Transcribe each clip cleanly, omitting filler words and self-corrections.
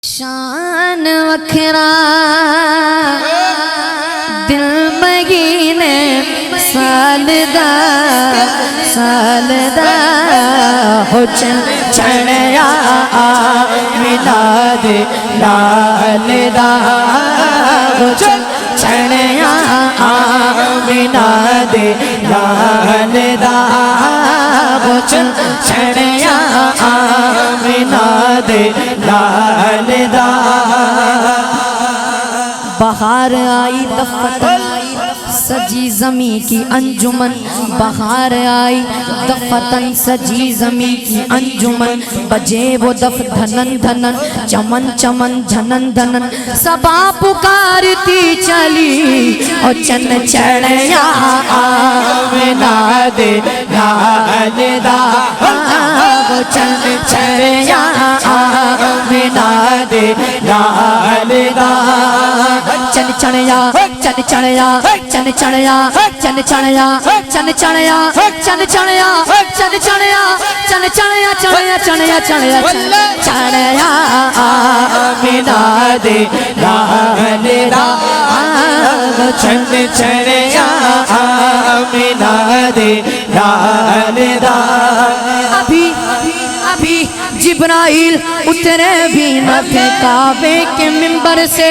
شان وکھرا دل مہینے سال دا ہو چڑیا میلاد لال دا ہو چڑیا میلاد لال دا ہو چڑیا میلاد لال دا بہار آئی دفتن سجی زمین کی انجمن بہار آئی دفتن سجی زمین کی انجمن بجے وہ دف دھنن دھنن چمن چمن جھنن دھنن سبا پکارتی چلی اور چن چڑیا میلاد لال دا وہ چن چڑیا میلاد لال دا چن چڑیا چن چڑیا چن چڑیا چن چڑیا چن چڑیا چن چڑیا چن چڑیا چن چڑیا چڑیا چڑیا چڑیا چڑیا میلاد لال دا چن چڑیا میلاد لال دا ابھی جبرائیل اترے بھی نہ تھے کعبے کے منبر سے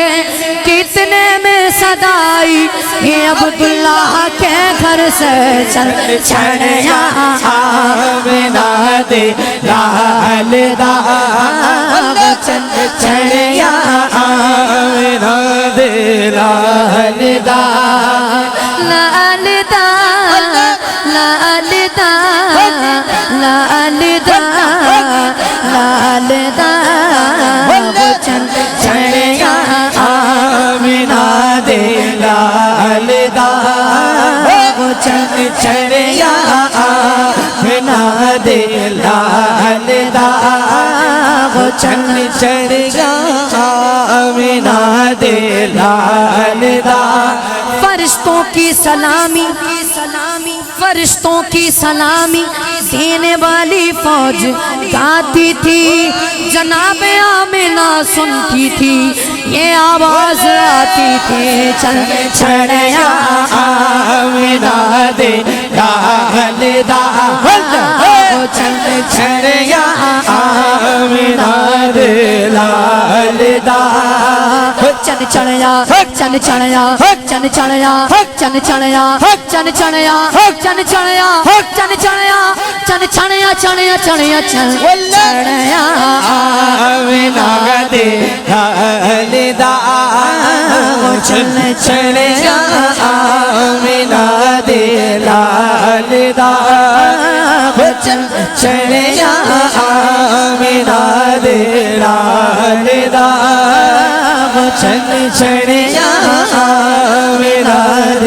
کتنے میں صدائی یہ عبداللہ کے گھر سے چل چڑیا میلاد لال دا چل چڑیا میلاد لال دا لال دا لال دا لال دا لال دا وہ چل چڑیا میلاد لال دا وہ چل چڑیا میلاد لال دا وہ چل چڑیا میلاد لال دا فرشتوں کی سلامی فرشتوں کی سلامی دینے والی فوج گاتی تھی جناب آمنہ سنتی تھی یہ آواز آتی تھی چل چڑیا میلاد لال دا چل چڑیا میلاد لال دا چن چڑیا چن چڑیا چن چڑیا چن چڑیا چن چڑیا چن چڑیا چن چڑیا چن چڑیا چڑیا چڑیا چن چڑیا میلاد لال دا چن چڑیا میلاد لال دا چن چڑیا میلاد لال دا چن چڑیا میلاد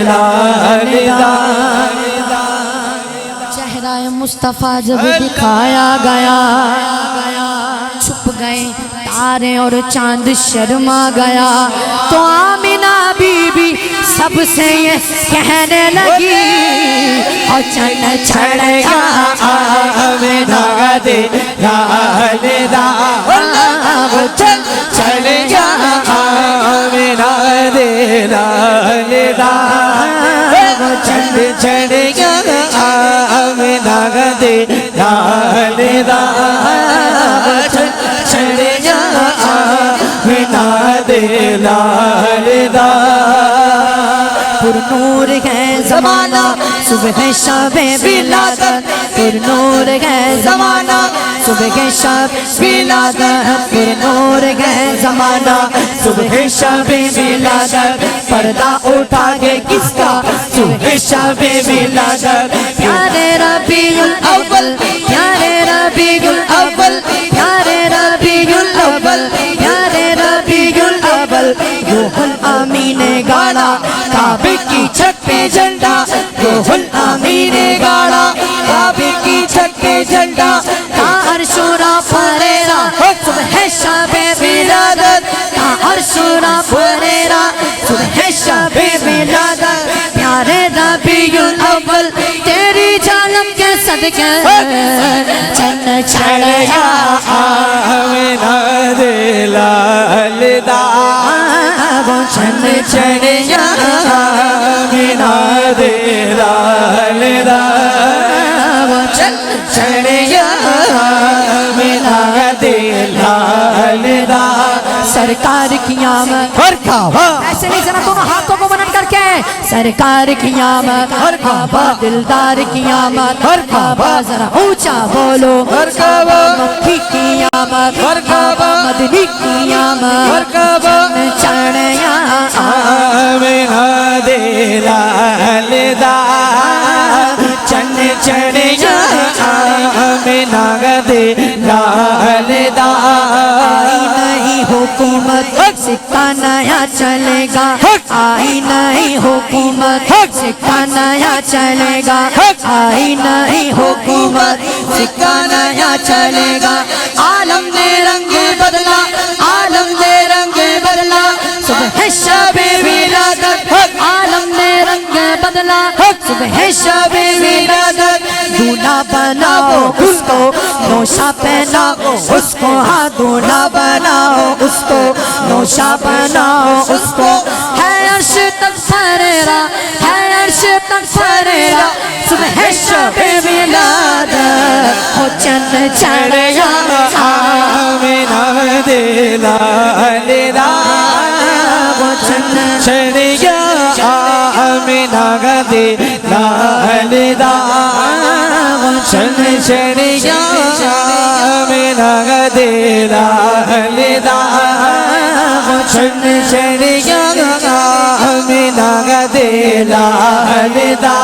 لال دا چہرہ مصطفیٰ جب دکھایا گیا چھپ گئے تارے اور چاند شرما گیا تو آمنہ بی بی سب سے یہ کہنے لگی اور چن چڑیا میلاد لال دا وہ چن چڑیا میلاد لال دا وہ چن چڑیا میلاد لال دا وہ چن چڑیا میلاد لال دا پر نور ہے زمانہ صبح شب ولادت پر نور ہے زمانہ صبح شب ولادت پر نور ہے زمانہ صبح شب ولادت پردہ اٹھا کے کس کا صبح شب ولادت پیارے ربیع الاول پیارے ربیع الاول پیارے ربیع الاول پیارے ربیع الاول روح الامین نے گاڑا کعبے کی چھت پہ جھنڈا روح الامین نے گاڑا کعبے کی چھت پہ جھنڈا تا عرشورا پھریرا صبح شب ولادت تا عرشورا پھریرا صبح شب ولادت پیارے ربیع الاول تیری جانب کے صدقے کے چن چڑھیا آمینہ دے لال دا وہ چن چڑھیا آمینہ دے لال دا وہ چن چڑھیا آمینہ دے لال دا سرکار کی آمد مرحبا ایسے نہیں ذرا دونوں ہاتھوں کو بلند کر کے سرکار کی آمد مرحبا دلدار کی آمد مرحبا ذرا اونچا بولو مرحبا مکی کی آمد مرحبا مدنی کی آمد مرحبا چڑھیا آمینہ دے لال دا چن چڑھیا آمینہ دے لال دا آئی نہیں حکومت سکہ نیا چلے گا آئی نہیں حکومت سکہ نیا چلے گا آئی نہیں حکومت سکہ نیا چلے گا عالم نے رنگ بدلا عالم نے رنگ بدلا صبح شب ولادت عالم نے رنگ بدلا صبح شب ولادت دولہا بناؤ اس کو نوشہ پہناؤ اس کو ہاں دولہا بناؤ اس کو نوشہ بناؤ اس کو ہے عرش تک سریرا ہے عرش تک سریرا صبح شب ولادت ہو چند چڑھیا آمینہ دے لال دا وہ چند چڑھیا آمینہ دے لال دا چن چڑھیا آمینہ دے لال دا چن چڑھیا آمینہ دے لال دا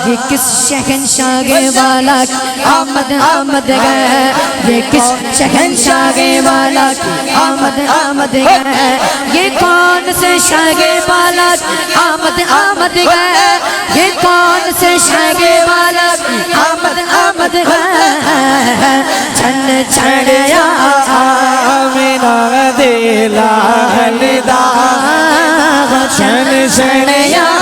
یہ کس شہنشاہ والا کی آمد آمد ہے یہ کس شہنشاہ والا کی آمد آمد ہے یہ کون سے شاہ والا کی آمد آمد ہے یہ کون سے شاہ والا کی آمد آمد ہے چن چڑھیا آمینہ دے لال دا چن چڑھیا